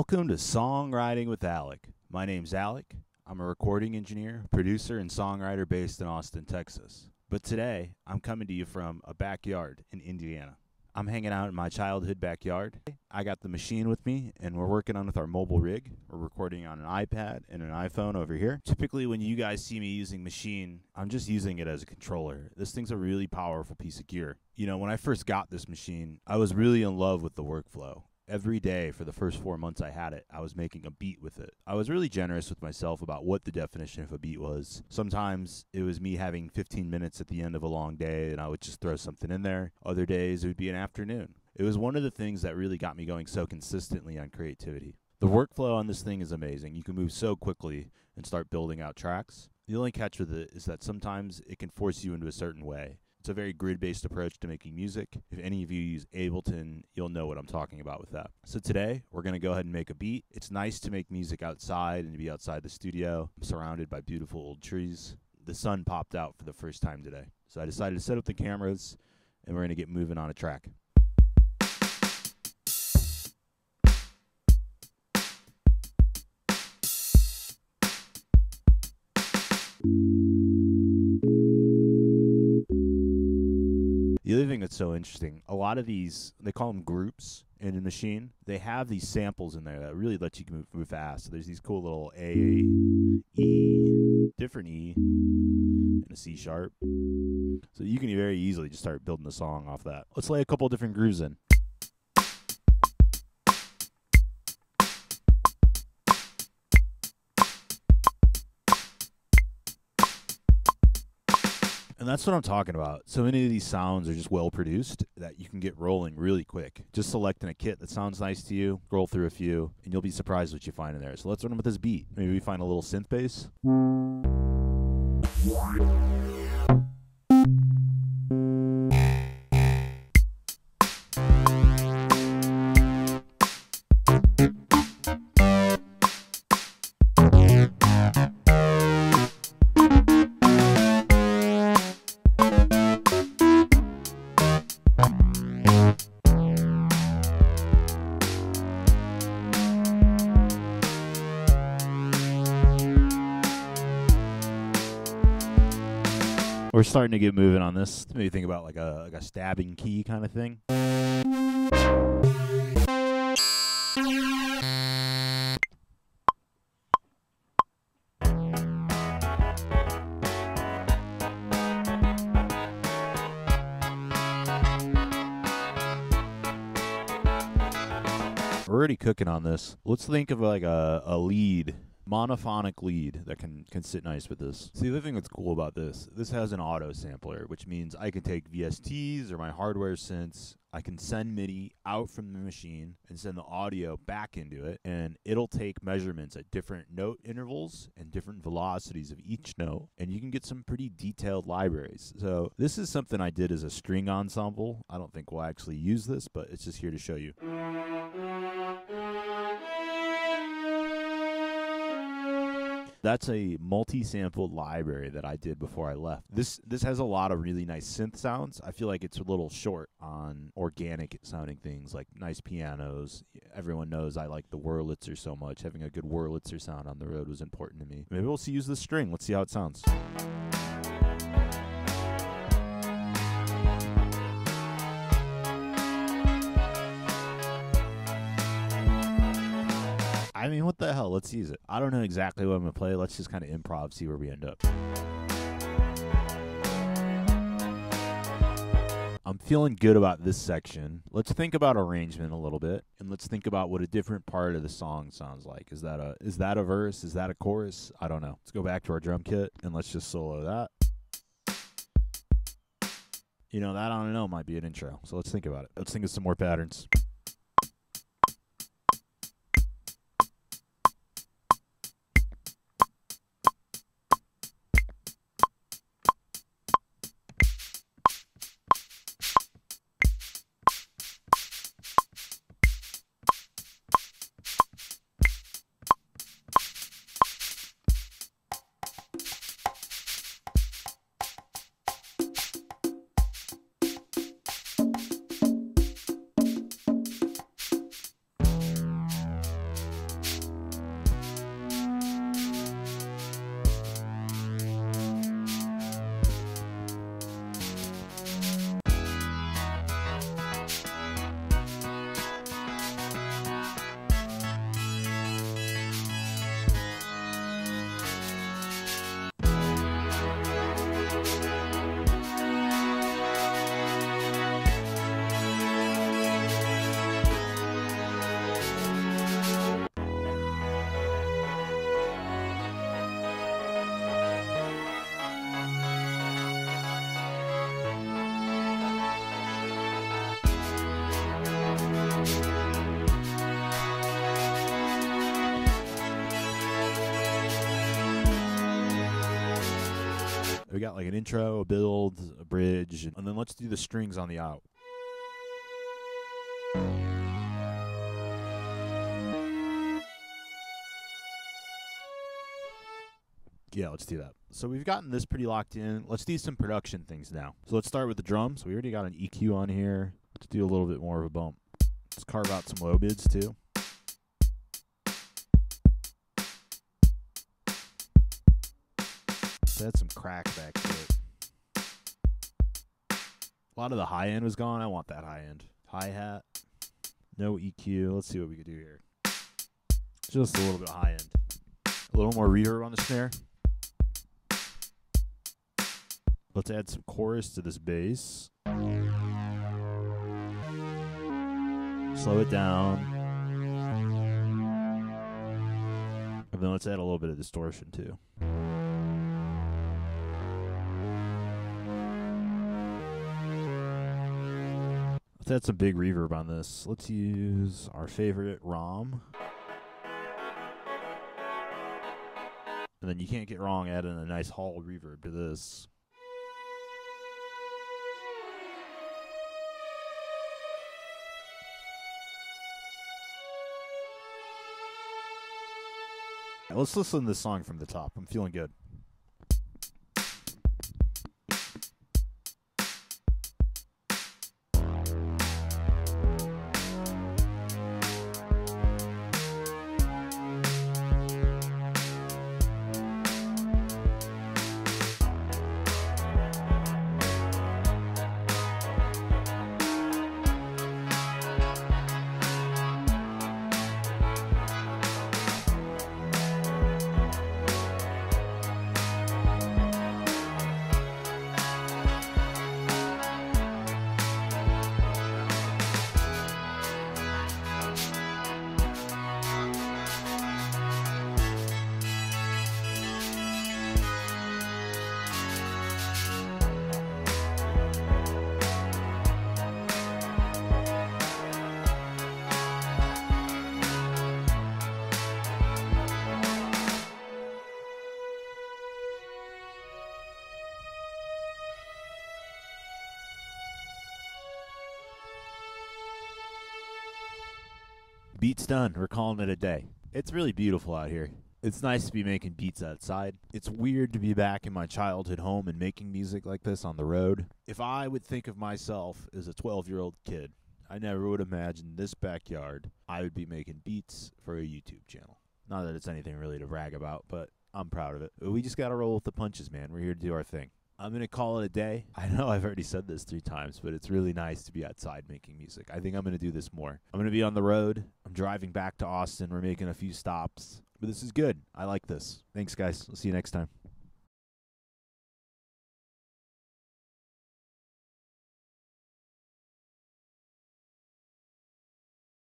Welcome to Songwriting with Alec. My name's Alec. I'm a recording engineer, producer, and songwriter based in Austin, Texas. But today, I'm coming to you from a backyard in Indiana. I'm hanging out in my childhood backyard. I got the Maschine with me, and we're working on with our mobile rig. We're recording on an iPad and an iPhone over here. Typically, when you guys see me using Maschine, I'm just using it as a controller. This thing's a really powerful piece of gear. You know, when I first got this Maschine, I was really in love with the workflow. Every day for the first 4 months I had it, I was making a beat with it. I was really generous with myself about what the definition of a beat was. Sometimes it was me having 15 minutes at the end of a long day and I would just throw something in there. Other days it would be an afternoon. It was one of the things that really got me going so consistently on creativity. The workflow on this thing is amazing. You can move so quickly and start building out tracks. The only catch with it is that sometimes it can force you into a certain way. It's a very grid-based approach to making music. If any of you use Ableton, you'll know what I'm talking about with that. So today, we're going to go ahead and make a beat. It's nice to make music outside and to be outside the studio. I'm surrounded by beautiful old trees. The sun popped out for the first time today. So I decided to set up the cameras, and we're going to get moving on a track. The other thing that's so interesting, a lot of these, they call them groups in a Maschine. They have these samples in there that really let you move fast. So there's these cool little A, E, different E, and a C sharp. So you can very easily just start building a song off that. Let's lay a couple different grooves in. And that's what I'm talking about. So many of these sounds are just well produced that you can get rolling really quick. Just selecting a kit that sounds nice to you, scroll through a few, and you'll be surprised what you find in there. So let's run with this beat. Maybe we find a little synth bass. We're starting to get moving on this. Maybe think about like a stabbing key kind of thing. We're already cooking on this. Let's think of like a lead. Monophonic lead that can sit nice with this. See, the other thing that's cool about this has an auto sampler, which means I can take VSTs or my hardware synths. I can send MIDI out from the Maschine and send the audio back into it, and it'll take measurements at different note intervals and different velocities of each note, and you can get some pretty detailed libraries. So this is something I did as a string ensemble. I don't think we'll actually use this, but it's just here to show you. That's a multi-sampled library that I did before I left. This has a lot of really nice synth sounds. I feel like it's a little short on organic sounding things like nice pianos. Everyone knows I like the Wurlitzer so much. Having a good Wurlitzer sound on the road was important to me. Maybe we'll use this string. Let's see how it sounds. I mean, what the hell? Let's use it. I don't know exactly what I'm going to play. Let's just kind of improv, see where we end up. I'm feeling good about this section. Let's think about arrangement a little bit, and let's think about what a different part of the song sounds like. Is that a verse? Is that a chorus? I don't know. Let's go back to our drum kit, and let's just solo that. You know, that, I don't know, might be an intro. So let's think about it. Let's think of some more patterns. we got like an intro, a build, a bridge, and then let's do the strings on the out. Yeah, let's do that. So we've gotten this pretty locked in. Let's do some production things now. So let's start with the drums. We already got an EQ on here. Let's do a little bit more of a bump. Let's carve out some low mids too. Let's add some crack back to it. A lot of the high end was gone. I want that high end. Hi-hat. No EQ. Let's see what we can do here. Just a little bit of high end. A little more reverb on the snare. Let's add some chorus to this bass. Slow it down. And then let's add a little bit of distortion too. Let's add some big reverb on this. Let's use our favorite ROM. And then you can't get wrong adding a nice hall reverb to this. Let's listen to this song from the top. I'm feeling good. Beats done. We're calling it a day. It's really beautiful out here. It's nice to be making beats outside. It's weird to be back in my childhood home and making music like this on the road. If I would think of myself as a 12-year-old kid, I never would imagine this backyard I would be making beats for a YouTube channel. Not that it's anything really to brag about, but I'm proud of it. We just got to roll with the punches, man. We're here to do our thing. I'm going to call it a day. I know I've already said this 3 times, but it's really nice to be outside making music. I think I'm going to do this more. I'm going to be on the road. I'm driving back to Austin. We're making a few stops. But this is good. I like this. Thanks, guys. I'll see you next time.